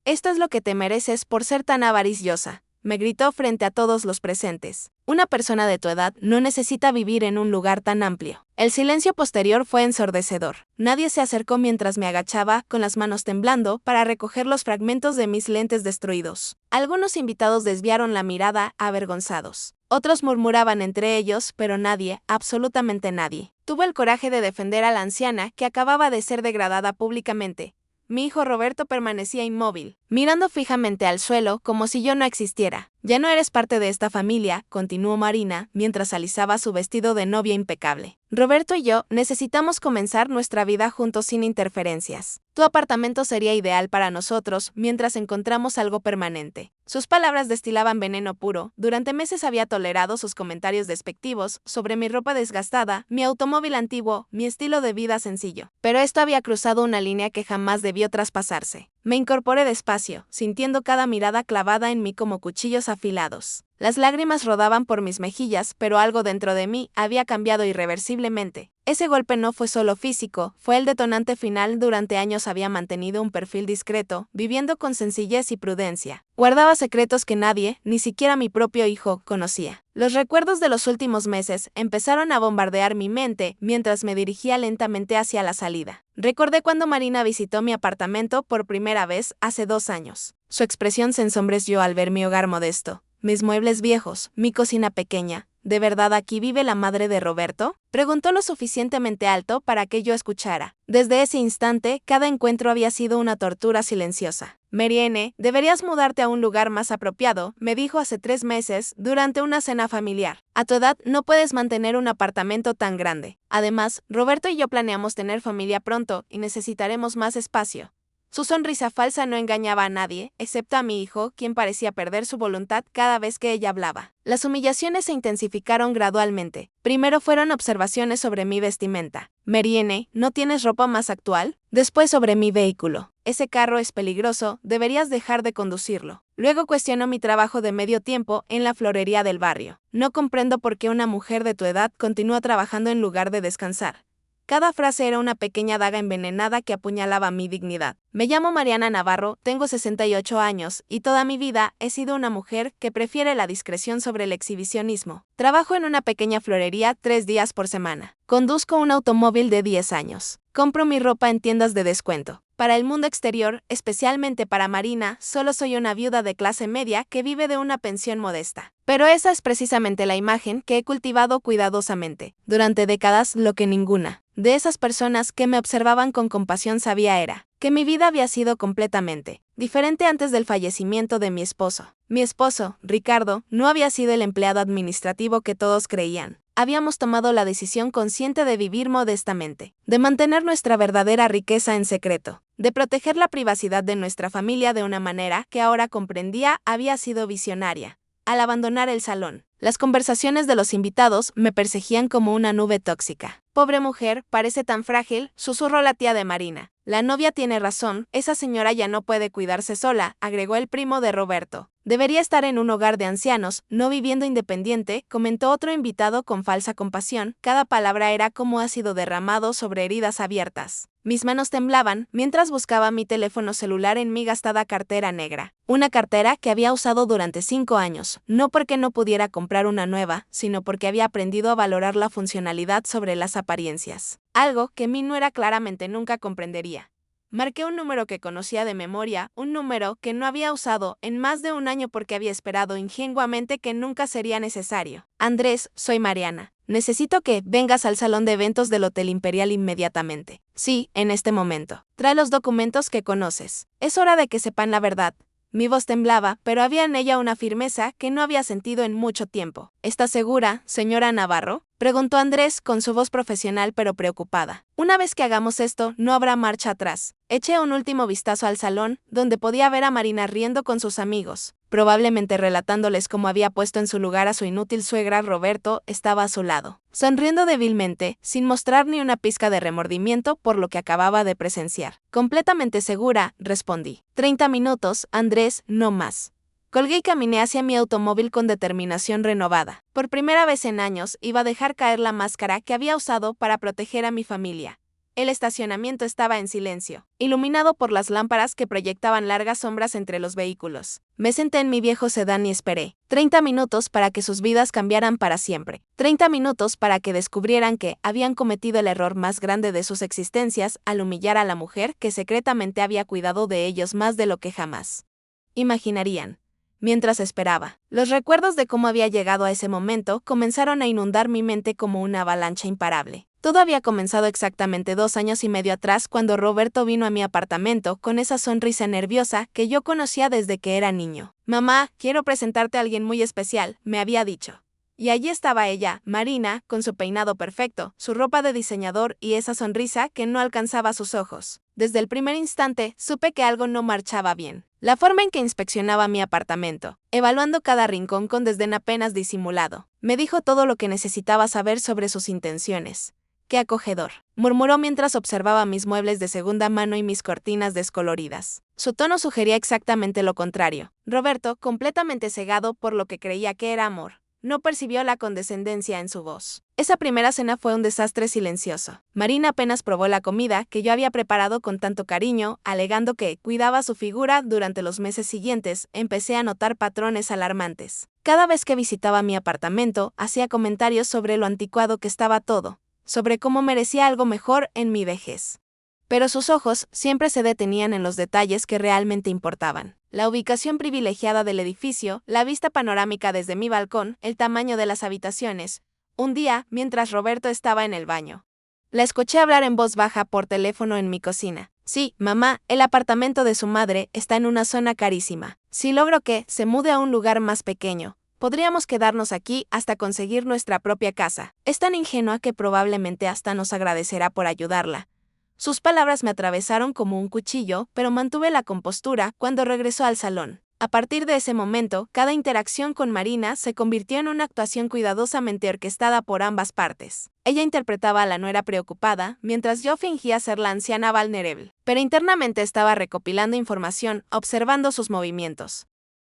Esto es lo que te mereces por ser tan avariciosa, me gritó frente a todos los presentes. Una persona de tu edad no necesita vivir en un lugar tan amplio. El silencio posterior fue ensordecedor. Nadie se acercó mientras me agachaba, con las manos temblando, para recoger los fragmentos de mis lentes destruidos. Algunos invitados desviaron la mirada, avergonzados. Otros murmuraban entre ellos, pero nadie, absolutamente nadie, tuvo el coraje de defender a la anciana que acababa de ser degradada públicamente. Mi hijo Roberto permanecía inmóvil, mirando fijamente al suelo como si yo no existiera. Ya no eres parte de esta familia, continuó Marina, mientras alisaba su vestido de novia impecable. Roberto y yo necesitamos comenzar nuestra vida juntos sin interferencias. Tu apartamento sería ideal para nosotros mientras encontramos algo permanente. Sus palabras destilaban veneno puro. Durante meses había tolerado sus comentarios despectivos sobre mi ropa desgastada, mi automóvil antiguo, mi estilo de vida sencillo. Pero esto había cruzado una línea que jamás debió traspasarse. Me incorporé despacio, sintiendo cada mirada clavada en mí como cuchillos afilados. Las lágrimas rodaban por mis mejillas, pero algo dentro de mí había cambiado irreversiblemente. Ese golpe no fue solo físico, fue el detonante final. Durante años había mantenido un perfil discreto, viviendo con sencillez y prudencia. Guardaba secretos que nadie, ni siquiera mi propio hijo, conocía. Los recuerdos de los últimos meses empezaron a bombardear mi mente mientras me dirigía lentamente hacia la salida. Recordé cuando Marina visitó mi apartamento por primera vez hace 2 años. Su expresión se ensombreció al ver mi hogar modesto, mis muebles viejos, mi cocina pequeña. ¿De verdad aquí vive la madre de Roberto?, preguntó lo suficientemente alto para que yo escuchara. Desde ese instante, cada encuentro había sido una tortura silenciosa. Marianne, deberías mudarte a un lugar más apropiado, me dijo hace 3 meses, durante una cena familiar. A tu edad no puedes mantener un apartamento tan grande. Además, Roberto y yo planeamos tener familia pronto y necesitaremos más espacio. Su sonrisa falsa no engañaba a nadie, excepto a mi hijo, quien parecía perder su voluntad cada vez que ella hablaba. Las humillaciones se intensificaron gradualmente. Primero fueron observaciones sobre mi vestimenta. Marianne, ¿no tienes ropa más actual? Después sobre mi vehículo. Ese carro es peligroso, deberías dejar de conducirlo. Luego cuestionó mi trabajo de medio tiempo en la florería del barrio. No comprendo por qué una mujer de tu edad continúa trabajando en lugar de descansar. Cada frase era una pequeña daga envenenada que apuñalaba mi dignidad. Me llamo Mariana Navarro, tengo 68 años, y toda mi vida he sido una mujer que prefiere la discreción sobre el exhibicionismo. Trabajo en una pequeña florería 3 días por semana. Conduzco un automóvil de 10 años. Compro mi ropa en tiendas de descuento. Para el mundo exterior, especialmente para Marina, solo soy una viuda de clase media que vive de una pensión modesta. Pero esa es precisamente la imagen que he cultivado cuidadosamente, durante décadas. Lo que ninguna de esas personas que me observaban con compasión sabía era que mi vida había sido completamente diferente antes del fallecimiento de mi esposo. Mi esposo, Ricardo, no había sido el empleado administrativo que todos creían. Habíamos tomado la decisión consciente de vivir modestamente, de mantener nuestra verdadera riqueza en secreto, de proteger la privacidad de nuestra familia de una manera que ahora comprendía había sido visionaria. Al abandonar el salón, las conversaciones de los invitados me perseguían como una nube tóxica. Pobre mujer, parece tan frágil, susurró la tía de Marina. La novia tiene razón, esa señora ya no puede cuidarse sola, agregó el primo de Roberto. Debería estar en un hogar de ancianos, no viviendo independiente, comentó otro invitado con falsa compasión. Cada palabra era como ácido derramado sobre heridas abiertas. Mis manos temblaban mientras buscaba mi teléfono celular en mi gastada cartera negra. Una cartera que había usado durante 5 años, no porque no pudiera comprar una nueva, sino porque había aprendido a valorar la funcionalidad sobre las apariencias. Algo que no era claramente nunca comprendería. Marqué un número que conocía de memoria, un número que no había usado en más de 1 año porque había esperado ingenuamente que nunca sería necesario. Andrés, soy Mariana. Necesito que vengas al salón de eventos del Hotel Imperial inmediatamente. Sí, en este momento. Trae los documentos que conoces. Es hora de que sepan la verdad. Mi voz temblaba, pero había en ella una firmeza que no había sentido en mucho tiempo. ¿Estás segura, señora Navarro?, preguntó Andrés con su voz profesional pero preocupada. Una vez que hagamos esto, no habrá marcha atrás. Eché un último vistazo al salón, donde podía ver a Marina riendo con sus amigos. Probablemente relatándoles cómo había puesto en su lugar a su inútil suegra. Roberto estaba a su lado, sonriendo débilmente, sin mostrar ni una pizca de remordimiento por lo que acababa de presenciar. Completamente segura, respondí. 30 minutos, Andrés, no más. Colgué y caminé hacia mi automóvil con determinación renovada. Por primera vez en años iba a dejar caer la máscara que había usado para proteger a mi familia. El estacionamiento estaba en silencio, iluminado por las lámparas que proyectaban largas sombras entre los vehículos. Me senté en mi viejo sedán y esperé. 30 minutos para que sus vidas cambiaran para siempre. 30 minutos para que descubrieran que habían cometido el error más grande de sus existencias al humillar a la mujer que secretamente había cuidado de ellos más de lo que jamás imaginarían. Mientras esperaba, los recuerdos de cómo había llegado a ese momento comenzaron a inundar mi mente como una avalancha imparable. Todo había comenzado exactamente 2 años y medio atrás cuando Roberto vino a mi apartamento con esa sonrisa nerviosa que yo conocía desde que era niño. Mamá, quiero presentarte a alguien muy especial, me había dicho. Y allí estaba ella, Marina, con su peinado perfecto, su ropa de diseñador y esa sonrisa que no alcanzaba sus ojos. Desde el primer instante, supe que algo no marchaba bien. La forma en que inspeccionaba mi apartamento, evaluando cada rincón con desdén apenas disimulado, me dijo todo lo que necesitaba saber sobre sus intenciones. ¡Qué acogedor!, murmuró mientras observaba mis muebles de segunda mano y mis cortinas descoloridas. Su tono sugería exactamente lo contrario. Roberto, completamente cegado por lo que creía que era amor, no percibió la condescendencia en su voz. Esa primera cena fue un desastre silencioso. Marina apenas probó la comida que yo había preparado con tanto cariño, alegando que cuidaba su figura. Durante los meses siguientes, empecé a notar patrones alarmantes. Cada vez que visitaba mi apartamento, hacía comentarios sobre lo anticuado que estaba todo, sobre cómo merecía algo mejor en mi vejez. Pero sus ojos siempre se detenían en los detalles que realmente importaban. La ubicación privilegiada del edificio, la vista panorámica desde mi balcón, el tamaño de las habitaciones. Un día, mientras Roberto estaba en el baño, la escuché hablar en voz baja por teléfono en mi cocina. Sí, mamá, el apartamento de su madre está en una zona carísima. Si logro que se mude a un lugar más pequeño, podríamos quedarnos aquí hasta conseguir nuestra propia casa. Es tan ingenua que probablemente hasta nos agradecerá por ayudarla. Sus palabras me atravesaron como un cuchillo, pero mantuve la compostura cuando regresó al salón. A partir de ese momento, cada interacción con Marina se convirtió en una actuación cuidadosamente orquestada por ambas partes. Ella interpretaba a la nuera preocupada, mientras yo fingía ser la anciana vulnerable, pero internamente estaba recopilando información, observando sus movimientos,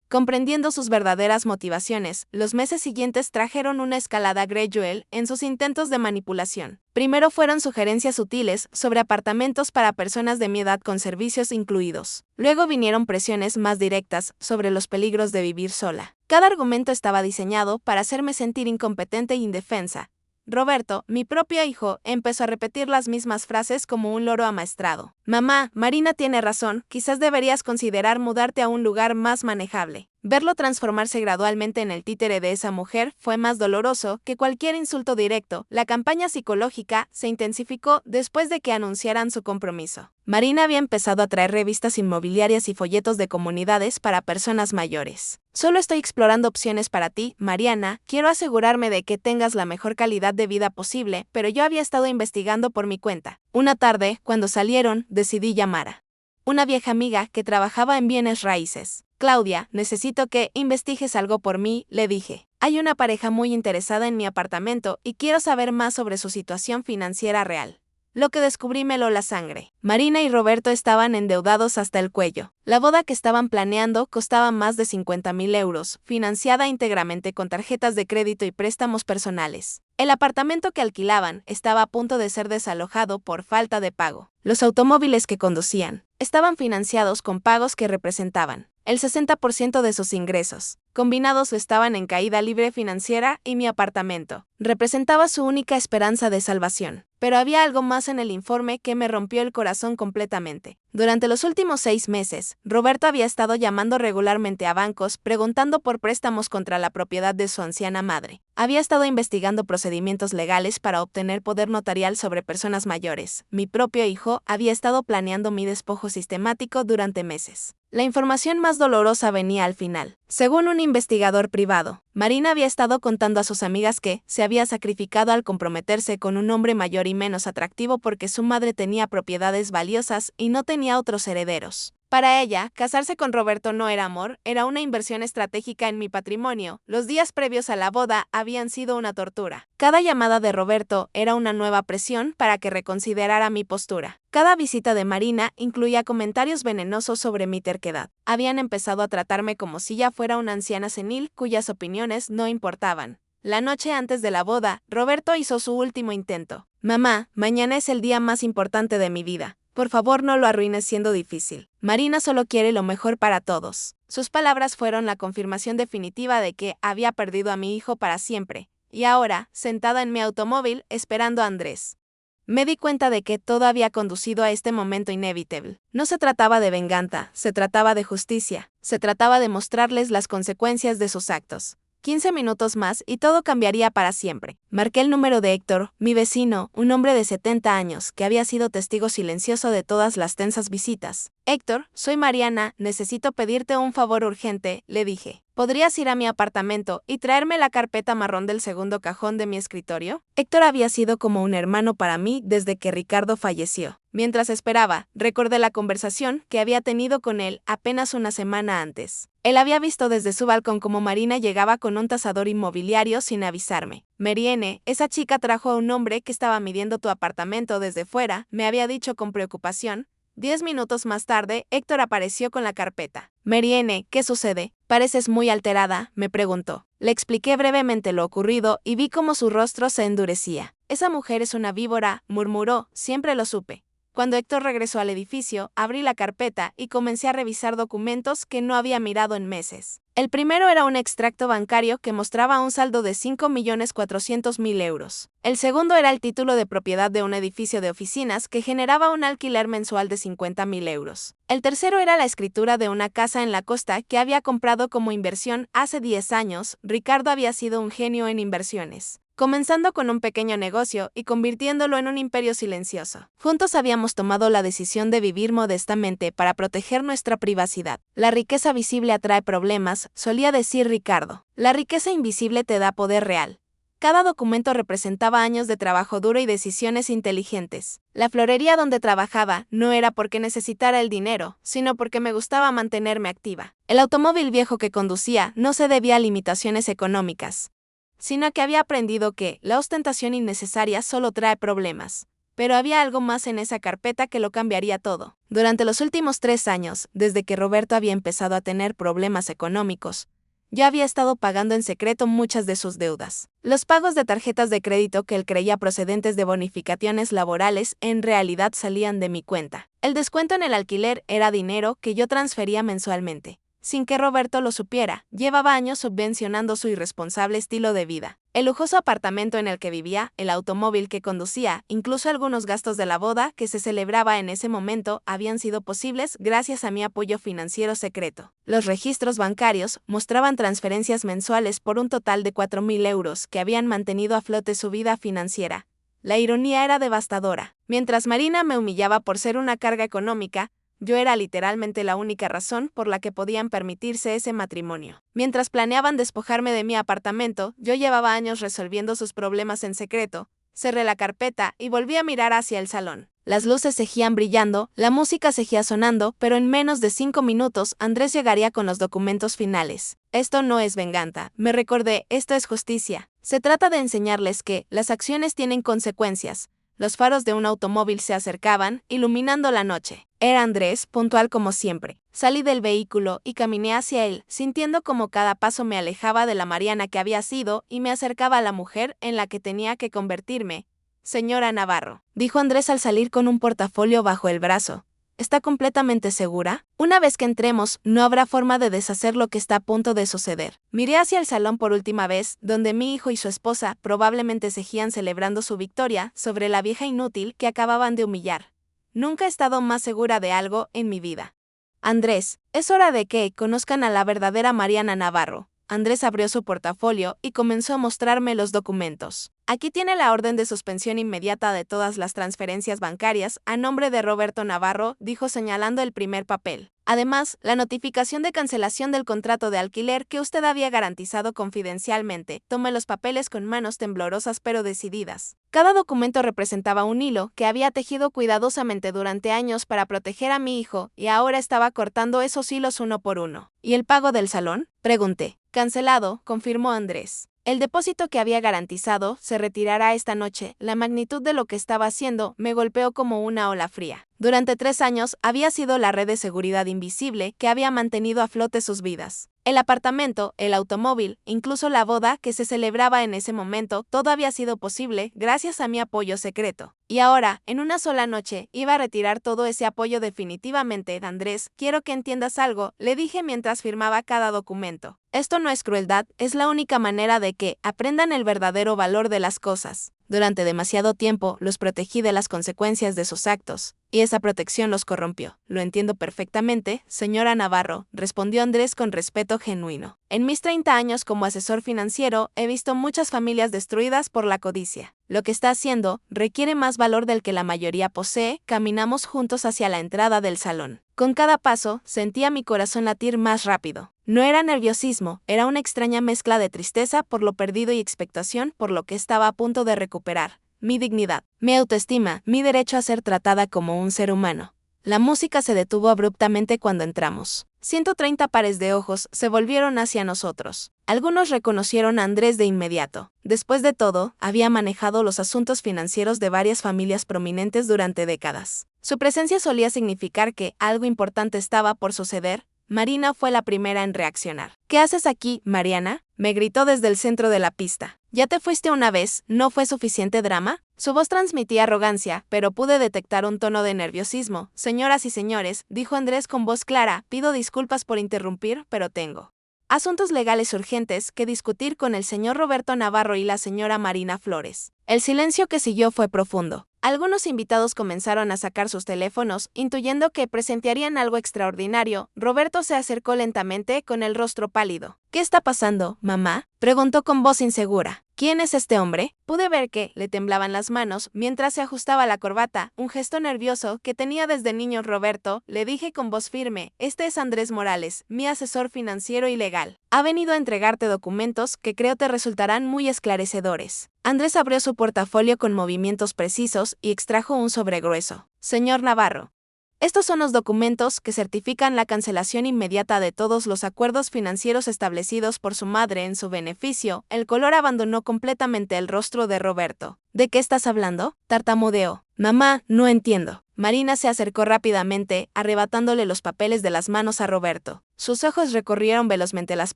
comprendiendo sus verdaderas motivaciones. Los meses siguientes trajeron una escalada gradual en sus intentos de manipulación. Primero fueron sugerencias sutiles sobre apartamentos para personas de mi edad con servicios incluidos. Luego vinieron presiones más directas sobre los peligros de vivir sola. Cada argumento estaba diseñado para hacerme sentir incompetente e indefensa. Roberto, mi propio hijo, empezó a repetir las mismas frases como un loro amaestrado. Mamá, Marina tiene razón, quizás deberías considerar mudarte a un lugar más manejable. Verlo transformarse gradualmente en el títere de esa mujer fue más doloroso que cualquier insulto directo. La campaña psicológica se intensificó después de que anunciaran su compromiso. Marina había empezado a traer revistas inmobiliarias y folletos de comunidades para personas mayores. Solo estoy explorando opciones para ti, Mariana. Quiero asegurarme de que tengas la mejor calidad de vida posible, pero yo había estado investigando por mi cuenta. Una tarde, cuando salieron, decidí llamar a una vieja amiga que trabajaba en bienes raíces. Claudia, necesito que investigues algo por mí, le dije. Hay una pareja muy interesada en mi apartamento y quiero saber más sobre su situación financiera real. Lo que descubrí me heló la sangre. Marina y Roberto estaban endeudados hasta el cuello. La boda que estaban planeando costaba más de 50,000 euros, financiada íntegramente con tarjetas de crédito y préstamos personales. El apartamento que alquilaban estaba a punto de ser desalojado por falta de pago. Los automóviles que conducían estaban financiados con pagos que representaban el 60% de sus ingresos. Combinados estaban en caída libre financiera y mi apartamento representaba su única esperanza de salvación. Pero había algo más en el informe que me rompió el corazón completamente. Durante los últimos 6 meses, Roberto había estado llamando regularmente a bancos preguntando por préstamos contra la propiedad de su anciana madre. Había estado investigando procedimientos legales para obtener poder notarial sobre personas mayores. Mi propio hijo había estado planeando mi despojo sistemático durante meses. La información más dolorosa venía al final. Según un investigador privado, Marina había estado contando a sus amigas que se había sacrificado al comprometerse con un hombre mayor y menos atractivo porque su madre tenía propiedades valiosas y no tenía otros herederos. Para ella, casarse con Roberto no era amor, era una inversión estratégica en mi patrimonio. Los días previos a la boda habían sido una tortura. Cada llamada de Roberto era una nueva presión para que reconsiderara mi postura. Cada visita de Marina incluía comentarios venenosos sobre mi terquedad. Habían empezado a tratarme como si ya fuera una anciana senil cuyas opiniones no importaban. La noche antes de la boda, Roberto hizo su último intento. Mamá, mañana es el día más importante de mi vida. Por favor, no lo arruines siendo difícil. Marina solo quiere lo mejor para todos. Sus palabras fueron la confirmación definitiva de que había perdido a mi hijo para siempre. Y ahora, sentada en mi automóvil, esperando a Andrés, me di cuenta de que todo había conducido a este momento inevitable. No se trataba de venganza, se trataba de justicia, se trataba de mostrarles las consecuencias de sus actos. 15 minutos más y todo cambiaría para siempre. Marqué el número de Héctor, mi vecino, un hombre de 70 años, que había sido testigo silencioso de todas las tensas visitas. Héctor, soy Mariana, necesito pedirte un favor urgente, le dije. ¿Podrías ir a mi apartamento y traerme la carpeta marrón del segundo cajón de mi escritorio? Héctor había sido como un hermano para mí desde que Ricardo falleció. Mientras esperaba, recordé la conversación que había tenido con él apenas una semana antes. Él había visto desde su balcón cómo Marina llegaba con un tasador inmobiliario sin avisarme. Mariene, esa chica trajo a un hombre que estaba midiendo tu apartamento desde fuera, me había dicho con preocupación. 10 minutos más tarde, Héctor apareció con la carpeta. Mariene, ¿qué sucede? Pareces muy alterada, me preguntó. Le expliqué brevemente lo ocurrido y vi cómo su rostro se endurecía. Esa mujer es una víbora, murmuró, siempre lo supe. Cuando Héctor regresó al edificio, abrí la carpeta y comencé a revisar documentos que no había mirado en meses. El primero era un extracto bancario que mostraba un saldo de 5.400.000 euros. El segundo era el título de propiedad de un edificio de oficinas que generaba un alquiler mensual de 50.000 euros. El tercero era la escritura de una casa en la costa que había comprado como inversión hace 10 años. Ricardo había sido un genio en inversiones, comenzando con un pequeño negocio y convirtiéndolo en un imperio silencioso. Juntos habíamos tomado la decisión de vivir modestamente para proteger nuestra privacidad. La riqueza visible atrae problemas, solía decir Ricardo. La riqueza invisible te da poder real. Cada documento representaba años de trabajo duro y decisiones inteligentes. La florería donde trabajaba no era porque necesitara el dinero, sino porque me gustaba mantenerme activa. El automóvil viejo que conducía no se debía a limitaciones económicas, sino que había aprendido que la ostentación innecesaria solo trae problemas. Pero había algo más en esa carpeta que lo cambiaría todo. Durante los últimos 3 años, desde que Roberto había empezado a tener problemas económicos, yo había estado pagando en secreto muchas de sus deudas. Los pagos de tarjetas de crédito que él creía procedentes de bonificaciones laborales en realidad salían de mi cuenta. El descuento en el alquiler era dinero que yo transfería mensualmente. Sin que Roberto lo supiera, llevaba años subvencionando su irresponsable estilo de vida. El lujoso apartamento en el que vivía, el automóvil que conducía, incluso algunos gastos de la boda que se celebraba en ese momento habían sido posibles gracias a mi apoyo financiero secreto. Los registros bancarios mostraban transferencias mensuales por un total de 4.000 euros que habían mantenido a flote su vida financiera. La ironía era devastadora. Mientras Marina me humillaba por ser una carga económica, yo era literalmente la única razón por la que podían permitirse ese matrimonio. Mientras planeaban despojarme de mi apartamento, yo llevaba años resolviendo sus problemas en secreto. Cerré la carpeta y volví a mirar hacia el salón. Las luces seguían brillando, la música seguía sonando, pero en menos de 5 minutos Andrés llegaría con los documentos finales. Esto no es venganza, me recordé, esto es justicia. Se trata de enseñarles que las acciones tienen consecuencias. Los faros de un automóvil se acercaban, iluminando la noche. Era Andrés, puntual como siempre. Salí del vehículo y caminé hacia él, sintiendo como cada paso me alejaba de la Mariana que había sido y me acercaba a la mujer en la que tenía que convertirme. Señora Navarro, dijo Andrés al salir con un portafolio bajo el brazo. ¿Está completamente segura? Una vez que entremos, no habrá forma de deshacer lo que está a punto de suceder. Miré hacia el salón por última vez, donde mi hijo y su esposa probablemente seguían celebrando su victoria sobre la vieja inútil que acababan de humillar. Nunca he estado más segura de algo en mi vida. Andrés, es hora de que conozcan a la verdadera Mariana Navarro. Andrés abrió su portafolio y comenzó a mostrarme los documentos. Aquí tiene la orden de suspensión inmediata de todas las transferencias bancarias a nombre de Roberto Navarro, dijo señalando el primer papel. Además, la notificación de cancelación del contrato de alquiler que usted había garantizado confidencialmente. Tomé los papeles con manos temblorosas pero decididas. Cada documento representaba un hilo que había tejido cuidadosamente durante años para proteger a mi hijo y ahora estaba cortando esos hilos uno por uno. ¿Y el pago del salón?, pregunté. Cancelado, confirmó Andrés. El depósito que había garantizado se retirará esta noche. La magnitud de lo que estaba haciendo me golpeó como una ola fría. Durante 3 años había sido la red de seguridad invisible que había mantenido a flote sus vidas. El apartamento, el automóvil, incluso la boda que se celebraba en ese momento, todo había sido posible gracias a mi apoyo secreto. Y ahora, en una sola noche, iba a retirar todo ese apoyo definitivamente. Andrés, quiero que entiendas algo, le dije mientras firmaba cada documento. Esto no es crueldad, es la única manera de que aprendan el verdadero valor de las cosas. Durante demasiado tiempo los protegí de las consecuencias de sus actos, y esa protección los corrompió. Lo entiendo perfectamente, señora Navarro, respondió Andrés con respeto genuino. En mis 30 años como asesor financiero he visto muchas familias destruidas por la codicia. Lo que está haciendo requiere más valor del que la mayoría posee. Caminamos juntos hacia la entrada del salón. Con cada paso, sentía mi corazón latir más rápido. No era nerviosismo, era una extraña mezcla de tristeza por lo perdido y expectación por lo que estaba a punto de recuperar. Mi dignidad, mi autoestima, mi derecho a ser tratada como un ser humano. La música se detuvo abruptamente cuando entramos. 130 pares de ojos se volvieron hacia nosotros. Algunos reconocieron a Andrés de inmediato. Después de todo, había manejado los asuntos financieros de varias familias prominentes durante décadas. Su presencia solía significar que algo importante estaba por suceder. Marina fue la primera en reaccionar. ¿Qué haces aquí, Mariana?, me gritó desde el centro de la pista. ¿Ya te fuiste una vez? ¿No fue suficiente drama? Su voz transmitía arrogancia, pero pude detectar un tono de nerviosismo. Señoras y señores, dijo Andrés con voz clara, pido disculpas por interrumpir, pero tengo asuntos legales urgentes que discutir con el señor Roberto Navarro y la señora Marina Flores. El silencio que siguió fue profundo. Algunos invitados comenzaron a sacar sus teléfonos, intuyendo que presenciarían algo extraordinario. Roberto se acercó lentamente, con el rostro pálido. ¿Qué está pasando, mamá?, preguntó con voz insegura. ¿Quién es este hombre? Pude ver que le temblaban las manos mientras se ajustaba la corbata, un gesto nervioso que tenía desde niño. Roberto, le dije con voz firme, este es Andrés Morales, mi asesor financiero y legal. Ha venido a entregarte documentos que creo te resultarán muy esclarecedores. Andrés abrió su portafolio con movimientos precisos y extrajo un sobre grueso. Señor Navarro, estos son los documentos que certifican la cancelación inmediata de todos los acuerdos financieros establecidos por su madre en su beneficio. El color abandonó completamente el rostro de Roberto. ¿De qué estás hablando?, tartamudeó. Mamá, no entiendo. Marina se acercó rápidamente, arrebatándole los papeles de las manos a Roberto. Sus ojos recorrieron velozmente las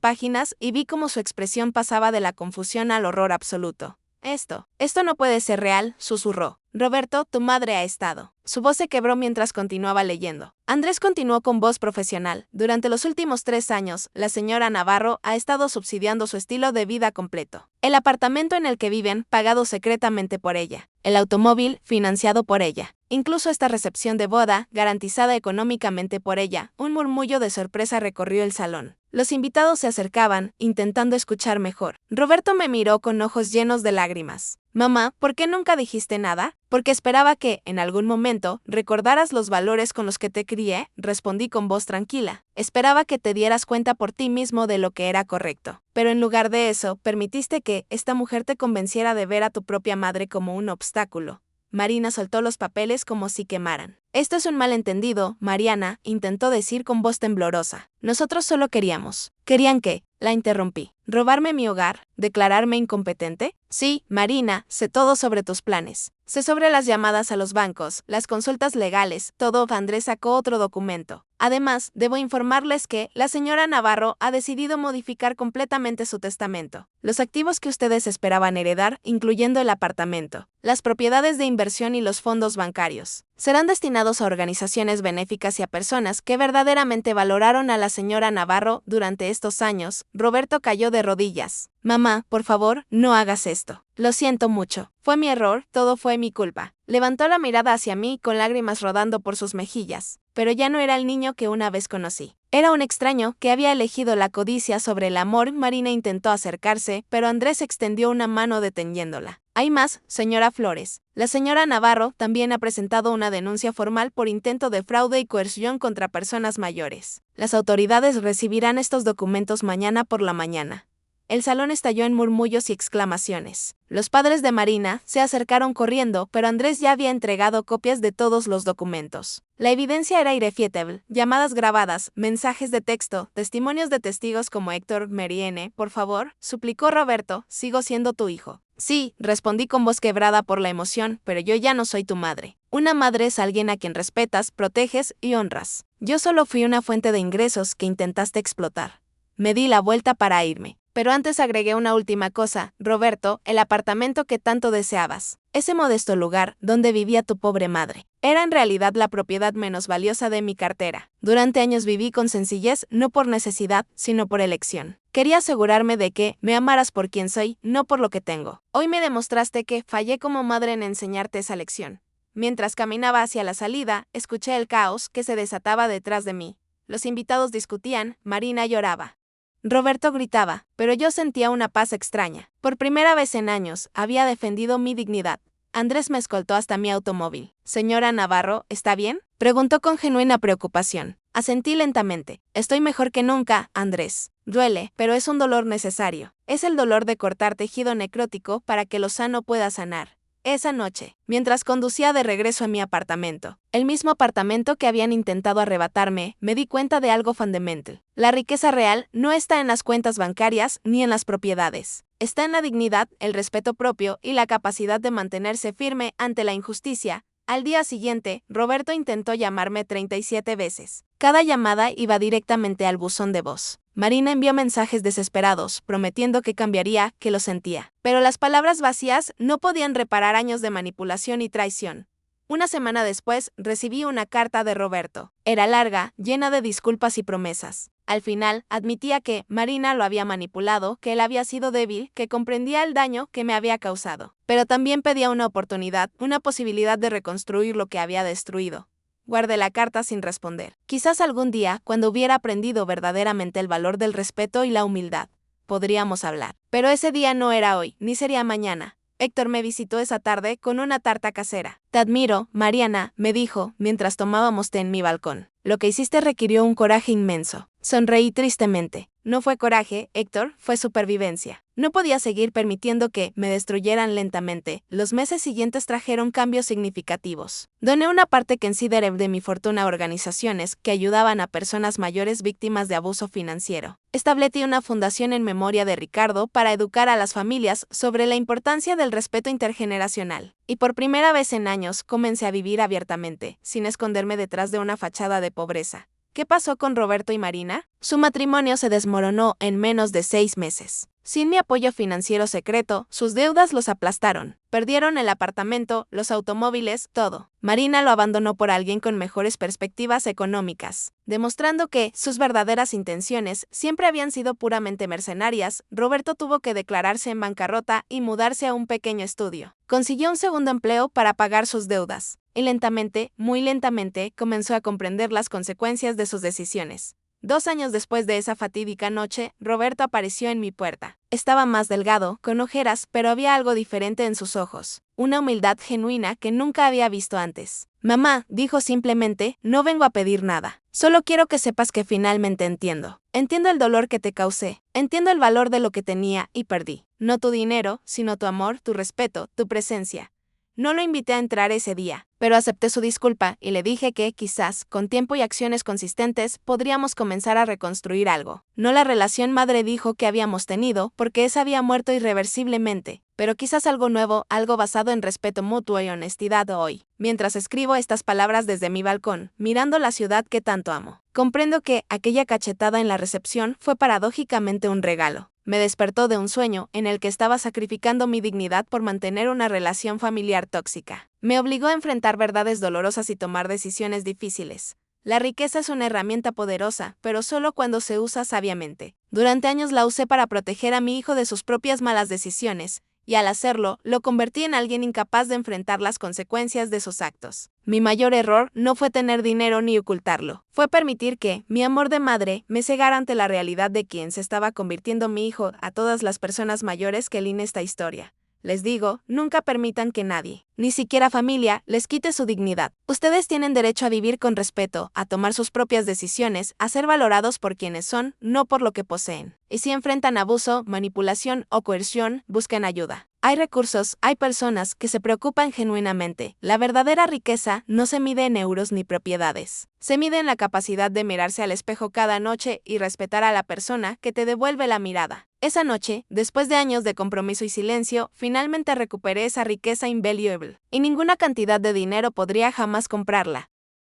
páginas y vi cómo su expresión pasaba de la confusión al horror absoluto. Esto no puede ser real, susurró. Roberto, tu madre ha estado. Su voz se quebró mientras continuaba leyendo. Andrés continuó con voz profesional. Durante los últimos 3 años, la señora Navarro ha estado subsidiando su estilo de vida completo. El apartamento en el que viven, pagado secretamente por ella. El automóvil, financiado por ella. Incluso esta recepción de boda, garantizada económicamente por ella. Un murmullo de sorpresa recorrió el salón. Los invitados se acercaban, intentando escuchar mejor. Roberto me miró con ojos llenos de lágrimas. Mamá, ¿por qué nunca dijiste nada? Porque esperaba que, en algún momento, recordaras los valores con los que te crié, respondí con voz tranquila. Esperaba que te dieras cuenta por ti mismo de lo que era correcto. Pero en lugar de eso, permitiste que esta mujer te convenciera de ver a tu propia madre como un obstáculo. Marina soltó los papeles como si quemaran. Esto es un malentendido, Mariana, intentó decir con voz temblorosa. Nosotros solo queríamos. ¿Querían qué?, la interrumpí. ¿Robarme mi hogar? ¿Declararme incompetente? Sí, Marina, sé todo sobre tus planes. Sé sobre las llamadas a los bancos, las consultas legales, todo. Andrés sacó otro documento. Además, debo informarles que la señora Navarro ha decidido modificar completamente su testamento. Los activos que ustedes esperaban heredar, incluyendo el apartamento, las propiedades de inversión y los fondos bancarios, serán destinados a organizaciones benéficas y a personas que verdaderamente valoraron a la señora Navarro durante estos años. Roberto cayó de rodillas. Mamá, por favor, no hagas esto. Lo siento mucho. Fue mi error, todo fue mi culpa. Levantó la mirada hacia mí con lágrimas rodando por sus mejillas. Pero ya no era el niño que una vez conocí. Era un extraño que había elegido la codicia sobre el amor. Marina intentó acercarse, pero Andrés extendió una mano deteniéndola. Hay más, señora Flores. La señora Navarro también ha presentado una denuncia formal por intento de fraude y coerción contra personas mayores. Las autoridades recibirán estos documentos mañana por la mañana. El salón estalló en murmullos y exclamaciones. Los padres de Marina se acercaron corriendo, pero Andrés ya había entregado copias de todos los documentos. La evidencia era irrefutable: llamadas grabadas, mensajes de texto, testimonios de testigos como Héctor. Mariene, por favor, suplicó Roberto, sigo siendo tu hijo. Sí, respondí con voz quebrada por la emoción, pero yo ya no soy tu madre. Una madre es alguien a quien respetas, proteges y honras. Yo solo fui una fuente de ingresos que intentaste explotar. Me di la vuelta para irme. Pero antes agregué una última cosa, Roberto, el apartamento que tanto deseabas. Ese modesto lugar donde vivía tu pobre madre. Era en realidad la propiedad menos valiosa de mi cartera. Durante años viví con sencillez, no por necesidad, sino por elección. Quería asegurarme de que me amaras por quien soy, no por lo que tengo. Hoy me demostraste que fallé como madre en enseñarte esa lección. Mientras caminaba hacia la salida, escuché el caos que se desataba detrás de mí. Los invitados discutían, Marina lloraba. Roberto gritaba, pero yo sentía una paz extraña. Por primera vez en años, había defendido mi dignidad. Andrés me escoltó hasta mi automóvil. Señora Navarro, ¿está bien? Preguntó con genuina preocupación. Asentí lentamente. Estoy mejor que nunca, Andrés. Duele, pero es un dolor necesario. Es el dolor de cortar tejido necrótico para que lo sano pueda sanar. Esa noche, mientras conducía de regreso a mi apartamento, el mismo apartamento que habían intentado arrebatarme, me di cuenta de algo fundamental. La riqueza real no está en las cuentas bancarias ni en las propiedades. Está en la dignidad, el respeto propio y la capacidad de mantenerse firme ante la injusticia. Al día siguiente, Roberto intentó llamarme 37 veces. Cada llamada iba directamente al buzón de voz. Marina envió mensajes desesperados, prometiendo que cambiaría, que lo sentía. Pero las palabras vacías no podían reparar años de manipulación y traición. Una semana después, recibí una carta de Roberto. Era larga, llena de disculpas y promesas. Al final, admitía que Marina lo había manipulado, que él había sido débil, que comprendía el daño que me había causado. Pero también pedía una oportunidad, una posibilidad de reconstruir lo que había destruido. Guardé la carta sin responder. Quizás algún día, cuando hubiera aprendido verdaderamente el valor del respeto y la humildad, podríamos hablar. Pero ese día no era hoy, ni sería mañana. Héctor me visitó esa tarde con una tarta casera. Te admiro, Mariana, me dijo, mientras tomábamos té en mi balcón. Lo que hiciste requirió un coraje inmenso. Sonreí tristemente. No fue coraje, Héctor, fue supervivencia. No podía seguir permitiendo que me destruyeran lentamente. Los meses siguientes trajeron cambios significativos. Doné una parte que consideré de mi fortuna a organizaciones que ayudaban a personas mayores víctimas de abuso financiero. Establecí una fundación en memoria de Ricardo para educar a las familias sobre la importancia del respeto intergeneracional. Y por primera vez en años comencé a vivir abiertamente, sin esconderme detrás de una fachada de pobreza. ¿Qué pasó con Roberto y Marina? Su matrimonio se desmoronó en menos de 6 meses. Sin mi apoyo financiero secreto, sus deudas los aplastaron. Perdieron el apartamento, los automóviles, todo. Marina lo abandonó por alguien con mejores perspectivas económicas. Demostrando que sus verdaderas intenciones siempre habían sido puramente mercenarias, Roberto tuvo que declararse en bancarrota y mudarse a un pequeño estudio. Consiguió un segundo empleo para pagar sus deudas. Y lentamente, muy lentamente, comenzó a comprender las consecuencias de sus decisiones. 2 años después de esa fatídica noche, Roberto apareció en mi puerta. Estaba más delgado, con ojeras, pero había algo diferente en sus ojos. Una humildad genuina que nunca había visto antes. Mamá, dijo simplemente, no vengo a pedir nada. Solo quiero que sepas que finalmente entiendo. Entiendo el dolor que te causé. Entiendo el valor de lo que tenía y perdí. No tu dinero, sino tu amor, tu respeto, tu presencia. No lo invité a entrar ese día, pero acepté su disculpa y le dije que, quizás, con tiempo y acciones consistentes, podríamos comenzar a reconstruir algo. No la relación madre dijo que habíamos tenido, porque esa había muerto irreversiblemente, pero quizás algo nuevo, algo basado en respeto mutuo y honestidad hoy. Mientras escribo estas palabras desde mi balcón, mirando la ciudad que tanto amo, comprendo que aquella cachetada en la recepción fue paradójicamente un regalo. Me despertó de un sueño en el que estaba sacrificando mi dignidad por mantener una relación familiar tóxica. Me obligó a enfrentar verdades dolorosas y tomar decisiones difíciles. La riqueza es una herramienta poderosa, pero solo cuando se usa sabiamente. Durante años la usé para proteger a mi hijo de sus propias malas decisiones, y al hacerlo, lo convertí en alguien incapaz de enfrentar las consecuencias de sus actos. Mi mayor error no fue tener dinero ni ocultarlo. Fue permitir que, mi amor de madre, me cegara ante la realidad de quien se estaba convirtiendo mi hijo a todas las personas mayores que leen esta historia. Les digo, nunca permitan que nadie, ni siquiera familia, les quite su dignidad. Ustedes tienen derecho a vivir con respeto, a tomar sus propias decisiones, a ser valorados por quienes son, no por lo que poseen. Y si enfrentan abuso, manipulación o coerción, busquen ayuda. Hay recursos, hay personas que se preocupan genuinamente. La verdadera riqueza no se mide en euros ni propiedades. Se mide en la capacidad de mirarse al espejo cada noche y respetar a la persona que te devuelve la mirada. Esa noche, después de años de compromiso y silencio, finalmente recuperé esa riqueza invaluable. Y ninguna cantidad de dinero podría jamás comprarla.